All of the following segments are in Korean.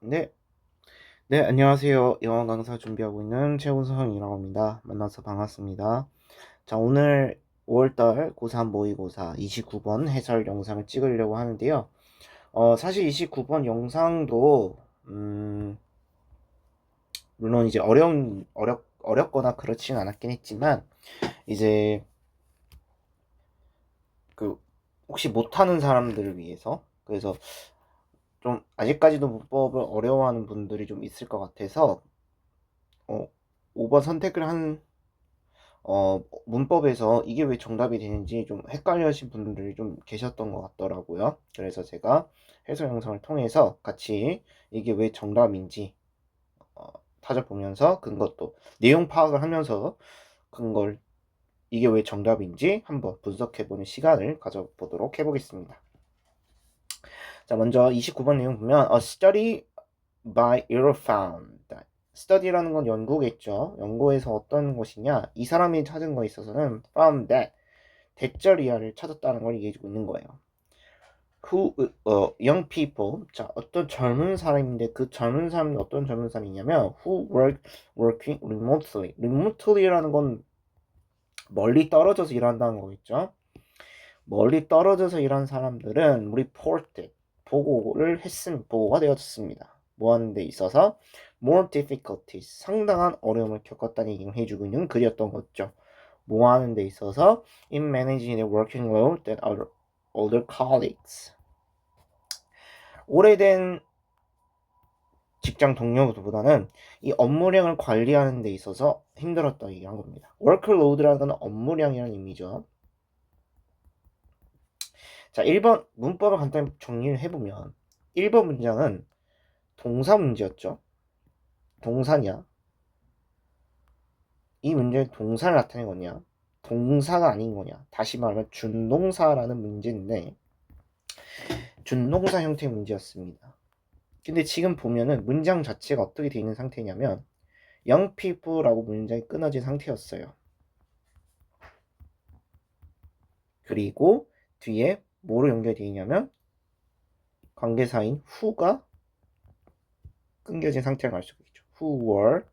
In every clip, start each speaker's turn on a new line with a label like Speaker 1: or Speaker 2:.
Speaker 1: 네, 네, 안녕하세요. 영어 강사 준비하고 있는 최우성이라고 합니다. 만나서 반갑습니다. 자, 오늘 5월달 고3 모의고사 29번 해설 영상을 찍으려고 하는데요. 사실 29번 영상도, 물론 이제 어렵거나 그렇진 않았긴 했지만, 이제, 그, 혹시 못하는 사람들을 위해서, 그래서 좀, 아직까지도 문법을 어려워하는 분들이 좀 있을 것 같아서, 어, 5번 선택을 문법에서 이게 왜 정답이 되는지 좀 헷갈려 하신 분들이 좀 계셨던 것 같더라고요. 그래서 제가 해설 영상을 통해서 같이 이게 왜 정답인지 어, 찾아보면서 근것도 내용 파악을 하면서 그걸 이게 왜 정답인지 한번 분석해보는 시간을 가져보도록 해보겠습니다. 자, 먼저 29번 내용 보면 A study by Eurofound. study라는 건 연구겠죠. 연구에서 어떤 것이냐? 이 사람이 찾은 거에 있어서는 found that 대절이하를 찾았다는 걸 얘기해주고 있는 거예요. Young people. 자, 어떤 젊은 사람인데 그 젊은 사람이 어떤 젊은 사람이냐면 working remotely. remotely라는 건 멀리 떨어져서 일한다는 거겠죠. 멀리 떨어져서 일한 사람들은 reported. 보고가 되었습니다. 뭐 하는 데 있어서 more difficulties. 상당한 어려움을 겪었다는 얘기를 해주고 있는 글이었던 거죠. 뭐 하는 데 있어서 in managing the working load than older colleagues. 오래된 직장 동료보다는 이 업무량을 관리하는 데 있어서 힘들었다 얘기한 겁니다. workload라는 건 업무량이라는 의미죠. 자, 1번 문법을 간단히 정리를 해보면 1번 문장은 동사 문제였죠. 동사냐? 이 문제는 동사를 나타낸 거냐? 동사가 아닌 거냐? 다시 말하면 준동사라는 문제인데 준동사 형태의 문제였습니다. 근데 지금 보면은 문장 자체가 어떻게 되어 있는 상태냐면 young people라고 문장이 끊어진 상태였어요. 그리고 뒤에 뭐로 연결되어 있냐면 관계사인 who가 끊겨진 상태를 알 수가 있죠. who were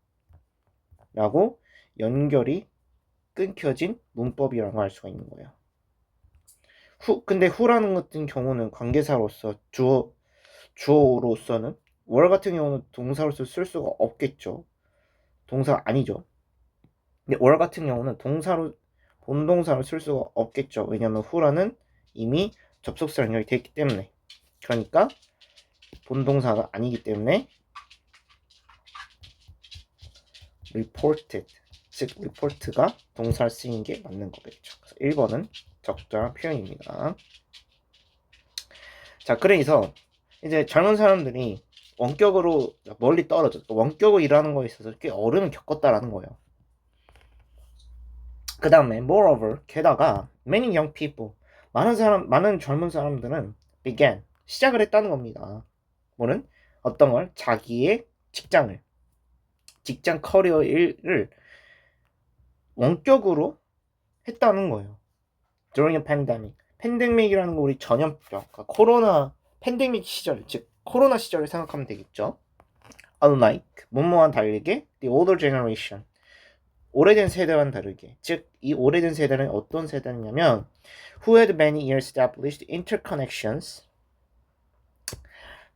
Speaker 1: 라고 연결이 끊겨진 문법이라고 할 수가 있는 거예요. 근데 who라는 같은 경우는 관계사로서 주어로서는 were 같은 경우는 동사로서 쓸 수가 없겠죠. 동사가 아니죠. 근데 were 같은 경우는 본동사로 쓸 수가 없겠죠. 왜냐하면 who라는 이미 접속사 연결이 되어 있기 때문에. 그러니까 본동사가 아니기 때문에 reported, 즉 report가 동사를 쓰이는 게 맞는 거겠죠. 그래서 1번은 적절한 표현입니다. 자, 그래서 이제 젊은 사람들이 원격으로 멀리 떨어져 원격으로 일하는 거에 있어서 꽤 어려움을 겪었다라는 거예요. 그 다음에 moreover 게다가 many young people 많은 젊은 사람들은 began 시작을 했다는 겁니다. 뭐는 어떤 걸 자기의 직장 커리어 일을 원격으로 했다는 거예요. during a pandemic. 팬데믹이라는 거 우리 전염병, 그러니까 코로나 팬데믹 시절, 즉 코로나 시절을 생각하면 되겠죠. Unlike 뭐뭐와는 다르게 the older generation. 오래된 세대와는 다르게, 즉 이 오래된 세대는 어떤 세대냐면 who had many years established interconnections.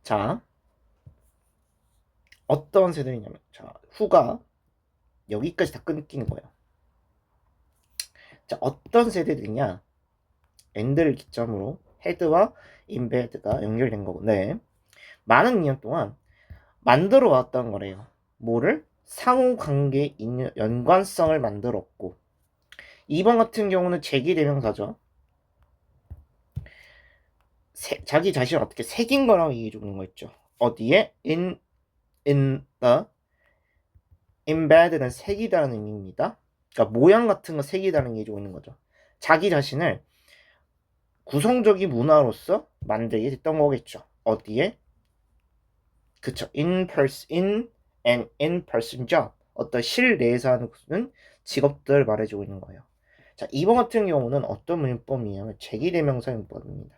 Speaker 1: 자, 어떤 세대냐면 자, who가 여기까지 다 끊기는 거예요. 자, 어떤 세대들이냐? and를 기점으로 head와 embed가 연결된 거고, 네. 많은 년 동안 만들어 왔던 거래요. 뭐를? 상호관계 연관성을 만들었고 2번 같은 경우는 제기대명사죠. 자기 자신을 어떻게 새긴 거라고 얘기해 주는 거 있죠. 어디에? in the embed는 새기다는 의미입니다. 그러니까 모양 같은 거 새기다는 얘기 주고 있는 거죠. 자기 자신을 구성적인 문화로서 만들게 됐던 거겠죠. 어디에? 그쵸. in-person job. 어떤 실내에서 하는 직업들을 말해주고 있는 거예요. 자, 2번 같은 경우는 어떤 문법이냐면 제기대명사 문법입니다.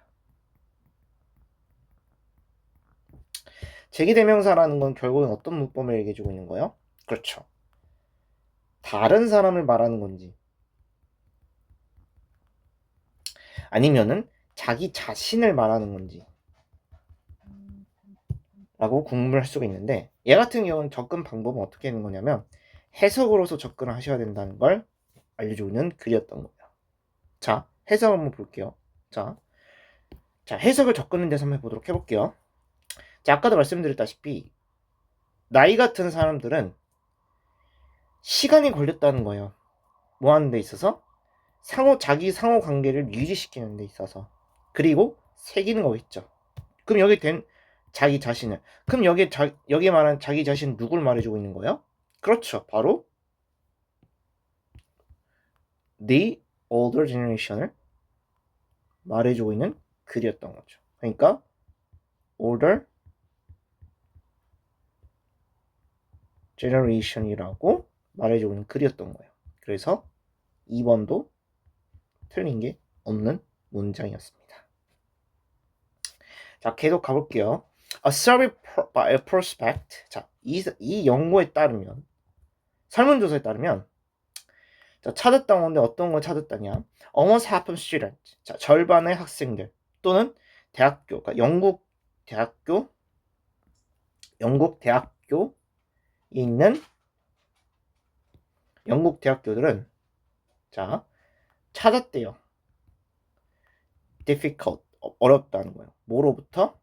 Speaker 1: 제기대명사라는 건 결국은 어떤 문법을 얘기해주고 있는 거예요? 그렇죠. 다른 사람을 말하는 건지 아니면은 자기 자신을 말하는 건지 라고 궁금할 수가 있는데, 얘 같은 경우는 접근 방법은 어떻게 하는 거냐면 해석으로서 접근을 하셔야 된다는 걸 알려주고 있는 글이었던 거예요. 자, 해석 한번 볼게요. 자, 해석을 접근에 대해서 한번 해보도록 해볼게요. 자, 아까도 말씀드렸다시피 나이 같은 사람들은 시간이 걸렸다는 거예요. 뭐 하는 데 있어서? 자기 상호 관계를 유지시키는 데 있어서. 그리고 새기는 거겠죠. 그럼 여기 된 자기 자신을. 그럼 여기에 말하는 자기 자신 누굴 말해주고 있는 거예요? 그렇죠. 바로 the older generation을 말해주고 있는 글이었던 거죠. 그러니까 older generation이라고 말해주고 있는 글이었던 거예요. 그래서 2번도 틀린 게 없는 문장이었습니다. 자, 계속 가볼게요. A survey by a prospect. 자, 이 연구에 따르면, 설문조사에 따르면, 자, 찾았다는 건데 어떤 걸 찾았다냐? Almost half of students. 자, 절반의 학생들 또는 대학교, 그러니까 영국 대학교에 있는 영국 대학교들은 자, 찾았대요. difficult, 어렵다는 거예요. 뭐로부터?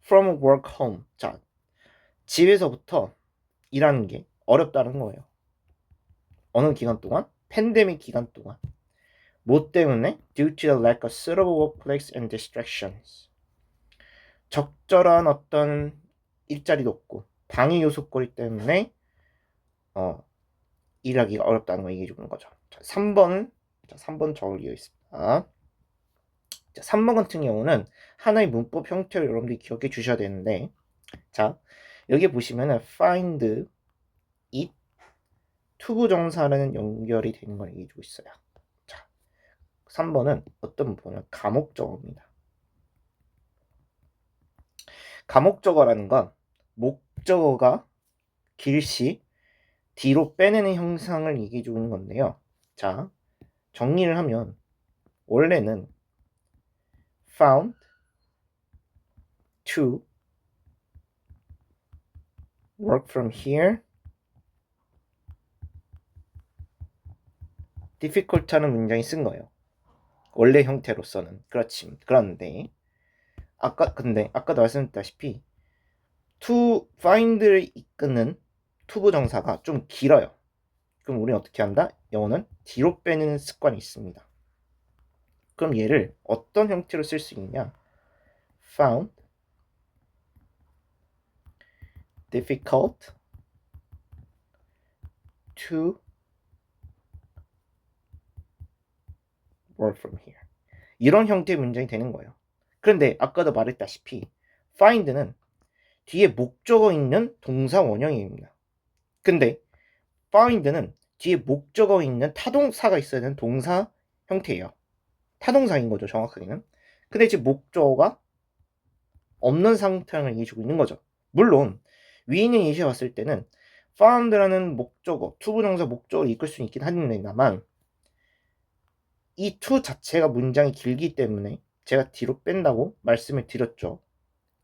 Speaker 1: from work home. 자, 집에서부터 일하는 게 어렵다는 거예요. 어느 기간 동안? 팬데믹 기간 동안. 뭐 때문에? Due to the lack of suitable workplace and distractions. 적절한 어떤 일자리도 없고 방해 요소거리 때문에 일하기가 어렵다는 거 얘기해 주는 거죠. 자, 3번 적을 이어 있습니다. 자, 3번 같은 경우는 하나의 문법 형태를 여러분들이 기억해 주셔야 되는데, 자, 여기 보시면은 find it 투부정사라는 연결이 되는 걸 얘기해 주고 있어요. 자, 3번은 어떤 문법이냐면 가목적어입니다. 가목적어라는 건 목적어가 길시 뒤로 빼내는 형상을 얘기해 주는 건데요. 자, 정리를 하면 원래는 found to work from here difficult 하는 문장이 쓴 거예요. 원래 형태로서는. 그런데 아까도 말씀드렸다시피 to find를 이끄는 투부정사가 좀 길어요. 그럼 우리는 어떻게 한다? 영어는 뒤로 빼는 습관이 있습니다. 그럼 얘를 어떤 형태로 쓸 수 있냐? found difficult to work from here. 이런 형태의 문장이 되는 거예요. 그런데 아까도 말했다시피 find는 뒤에 목적어 있는 동사 원형입니다. 근데 find는 뒤에 목적어 있는 타동사가 있어야 되는 동사 형태예요. 타동사인 거죠, 정확하게는. 근데 지금 목적어가 없는 상태를 얘기해주고 있는 거죠. 물론 위에 있는 예시에 봤을 때는 found라는 목적어, 투부정사 목적어를 이끌 수 있긴 합니다만 이 to 자체가 문장이 길기 때문에 제가 뒤로 뺀다고 말씀을 드렸죠.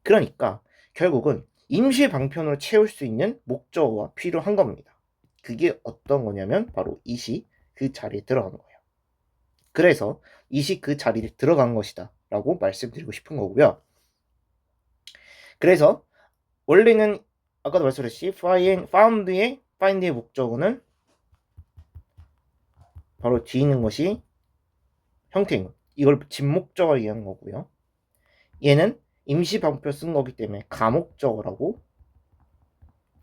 Speaker 1: 그러니까 결국은 임시 방편으로 채울 수 있는 목적어가 필요한 겁니다. 그게 어떤 거냐면 바로 이시 그 자리에 들어간 거예요. 그래서 이시 그 자리에 들어간 것이다 라고 말씀드리고 싶은 거고요. 그래서 원래는 아까도 말씀드렸듯이 find의 목적어는 바로 뒤에 있는 것이 형태인 것. 이걸 진목적어를 얘기하는 거고요. 얘는 임시 방표 쓴 거기 때문에 가목적어라고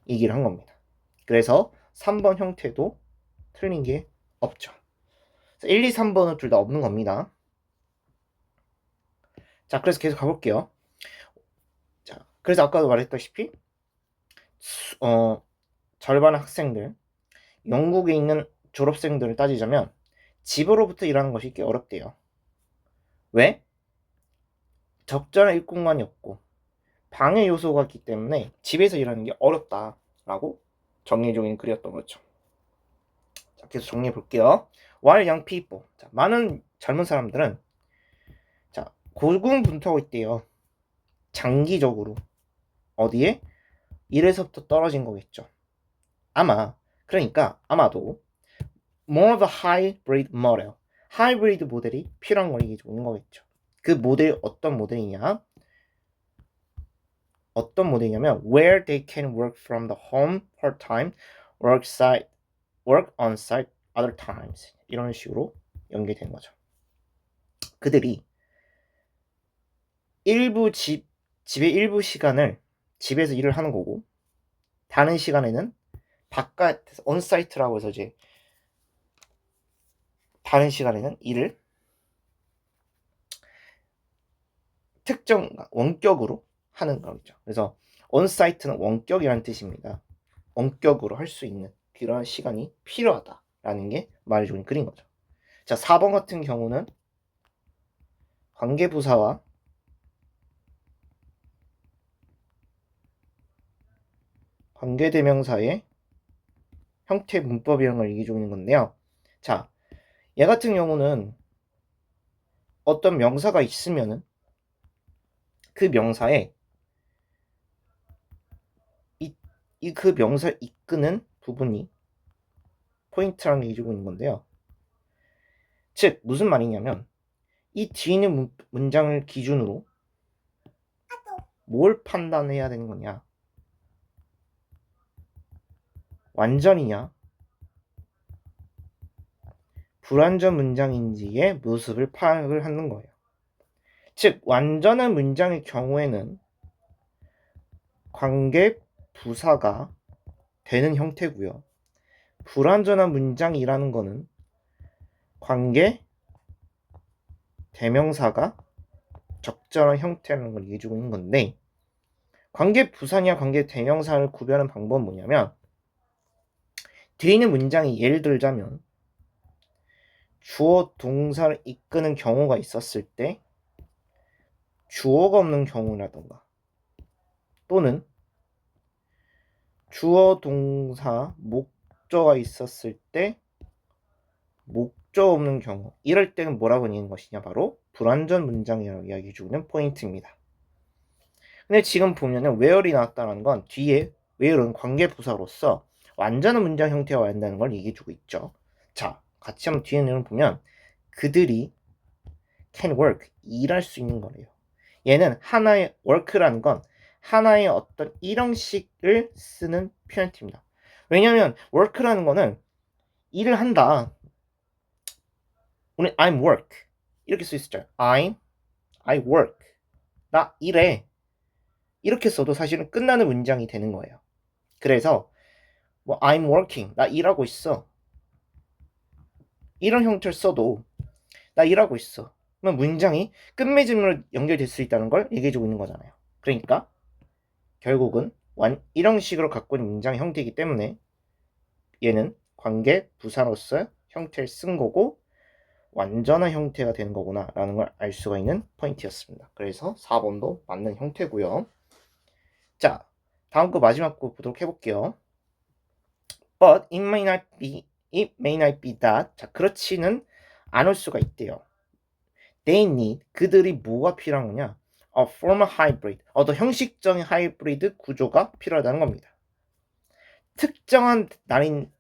Speaker 1: 얘기를 한 겁니다. 그래서 3번 형태도 틀린 게 없죠. 1, 2, 3번은 둘 다 없는 겁니다. 자, 그래서 계속 가볼게요. 자, 그래서 아까도 말했다시피 절반 학생들, 영국에 있는 졸업생들을 따지자면 집으로부터 일하는 것이 꽤 어렵대요. 왜? 적절한 일공간이 없고 방해 요소가 있기 때문에 집에서 일하는 게 어렵다라고 정리해주는 글이었던 거죠. 자, 계속 정리해 볼게요. While young people, 자, 많은 젊은 사람들은 자, 고군분투하고 있대요. 장기적으로 어디에? 일에서부터 떨어진 거겠죠. 그러니까 아마도 more of a hybrid model, 하이브리드 모델이 필요한 걸 얘기해주는 거겠죠. 그 모델이 어떤 모델이냐? 어떤 모델이냐면 where they can work from the home part-time, work on site other times, 이런 식으로 연계되는 거죠. 그들이 집의 일부 시간을 집에서 일을 하는 거고, 다른 시간에는 바깥에서 온사이트라고 해서 이제 다른 시간에는 일을 특정 원격으로 하는 거죠. 그래서 온사이트는 원격이라는 뜻입니다. 원격으로 할 수 있는 그런 시간이 필요하다라는 게 말해주는 글인 거죠. 자, 4번 같은 경우는 관계부사와 관계대명사의 형태 문법 이런 걸 얘기해주고 있는 건데요. 자, 얘 같은 경우는 어떤 명사가 있으면은 그 명사에 그 명사를 이끄는 부분이 포인트라는 게 얘기해주고 있는 건데요. 즉 무슨 말이냐면 이 뒤에 있는 문장을 기준으로 뭘 판단해야 되는 거냐? 완전이냐? 불완전 문장인지의 모습을 파악을 하는 거예요. 즉 완전한 문장의 경우에는 관계 부사가 되는 형태고요. 불완전한 문장이라는 거는 관계 대명사가 적절한 형태라는 걸 얘기해주고 있는 건데, 관계 부사냐 관계 대명사를 구별하는 방법은 뭐냐면, 뒤에 있는 문장이 예를 들자면 주어 동사를 이끄는 경우가 있었을 때 주어가 없는 경우라던가, 또는 주어 동사 목적어가 있었을 때 목적 없는 경우, 이럴 때는 뭐라고 하는 것이냐, 바로 불완전 문장이라고 이야기해 주는 포인트입니다. 근데 지금 보면은 where이 나왔다는 건 뒤에 where은 관계부사로서 완전한 문장 형태가 와야 한다는 걸 얘기해 주고 있죠. 자, 같이 한번 뒤에 내용 보면 그들이 can work, 일할 수 있는 거래요. 얘는 하나의 work라는 건 하나의 어떤 일형식을 쓰는 표현입니다. 왜냐하면 work라는 거는 일을 한다. 오늘 I'm work 이렇게 써 있었죠. I work, 나 일해, 이렇게 써도 사실은 끝나는 문장이 되는 거예요. 그래서 뭐 I'm working, 나 일하고 있어, 이런 형태를 써도 나 일하고 있어, 그러면 문장이 끝맺음으로 연결될 수 있다는 걸 얘기해주고 있는 거잖아요. 그러니까 결국은 일형식으로 갖고 있는 문장 형태이기 때문에 얘는 관계 부사로서 형태를 쓴 거고 완전한 형태가 되는 거구나 라는 걸 알 수가 있는 포인트였습니다. 그래서 4번도 맞는 형태고요. 자, 다음 거 마지막 거 보도록 해볼게요. But it may not be that. 자, 그렇지는 않을 수가 있대요. They need, 그들이 뭐가 필요한 거냐? A formal hybrid, 어떤 형식적인 하이브리드 구조가 필요하다는 겁니다. 특정한 날인데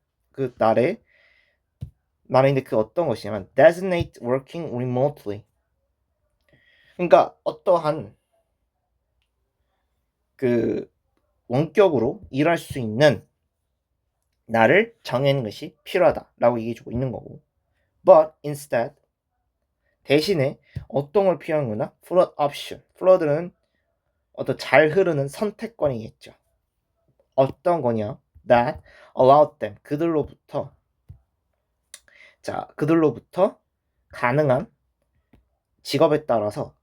Speaker 1: 그 어떤 것이냐면 designate working remotely. 그러니까 어떠한 그 원격으로 일할 수 있는 날을 정하는 것이 필요하다라고 얘기해주고 있는 거고, but instead, 대신에 어떤 걸 필요한 거나 flood option, flood는 어떤 잘 흐르는 선택권이겠죠. 어떤 거냐? that allowed them, 그들로부터 가능한 직업에 따라서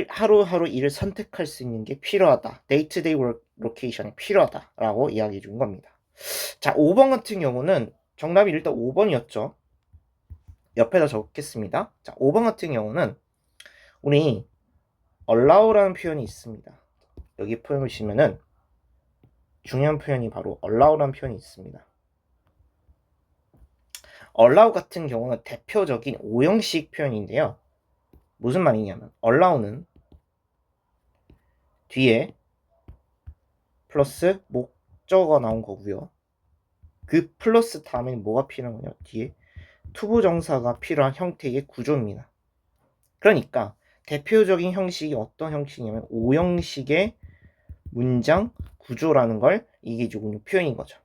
Speaker 1: 하루하루 일을 선택할 수 있는 게 필요하다. day-to-day work location이 필요하다라고 이야기해 준 겁니다. 자, 5번 같은 경우는 정답이 일단 5번이었죠. 옆에다 적겠습니다. 자, 5번 같은 경우는 우리 allow라는 표현이 있습니다. 여기 표현 보시면은 중요한 표현이 바로 allow라는 표현이 있습니다. allow 같은 경우는 대표적인 오형식 표현인데요. 무슨 말이냐면 allow는 뒤에 플러스 목적어가 나온 거고요. 그 플러스 다음에 뭐가 필요한 거냐? 뒤에 투부정사가 필요한 형태의 구조입니다. 그러니까 대표적인 형식이 어떤 형식이냐면 오형식의 문장 구조라는 걸 이게 조금 표현인 거죠.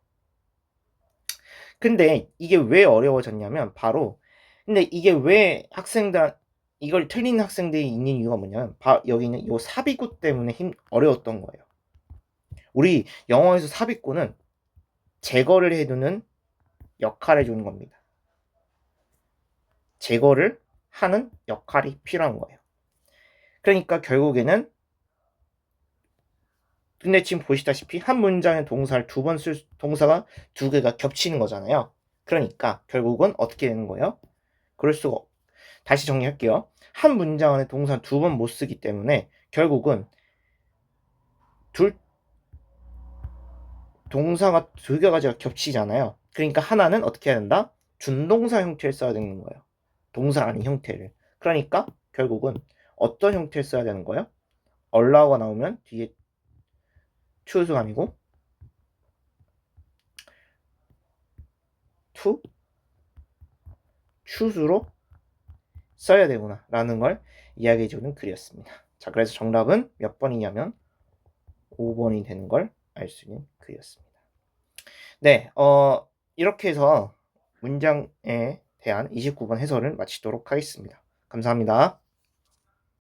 Speaker 1: 근데 이게 왜 어려워졌냐면 바로 근데 이게 왜 학생들 이걸 틀린 학생들이 있는 이유가 뭐냐면 여기는 요 삽입구 때문에 어려웠던 거예요. 우리 영어에서 삽입구는 제거를 해두는 역할을 해주는 겁니다. 제거를 하는 역할이 필요한 거예요. 그러니까 결국에는 근데 지금 보시다시피 한 문장의 동사를 두 번 쓸 동사가 두 개가 겹치는 거잖아요. 그러니까 결국은 어떻게 되는 거예요? 그럴 수가 다시 정리할게요. 한 문장 안에 동사 두 번 못 쓰기 때문에 결국은 동사가 두 개가 겹치잖아요. 그러니까 하나는 어떻게 해야 된다? 준동사 형태를 써야 되는 거예요. 동사 아닌 형태를. 그러니까 결국은 어떤 형태를 써야 되는 거예요? allow가 나오면 뒤에 choose가 아니고 to choose로 써야 되구나 라는 걸 이야기해주는 글이었습니다. 자, 그래서 정답은 몇 번이냐면 5번이 되는 걸 알 수 있는 글이었습니다. 네, 이렇게 해서 문장에 대한 29번 해설을 마치도록 하겠습니다. 감사합니다.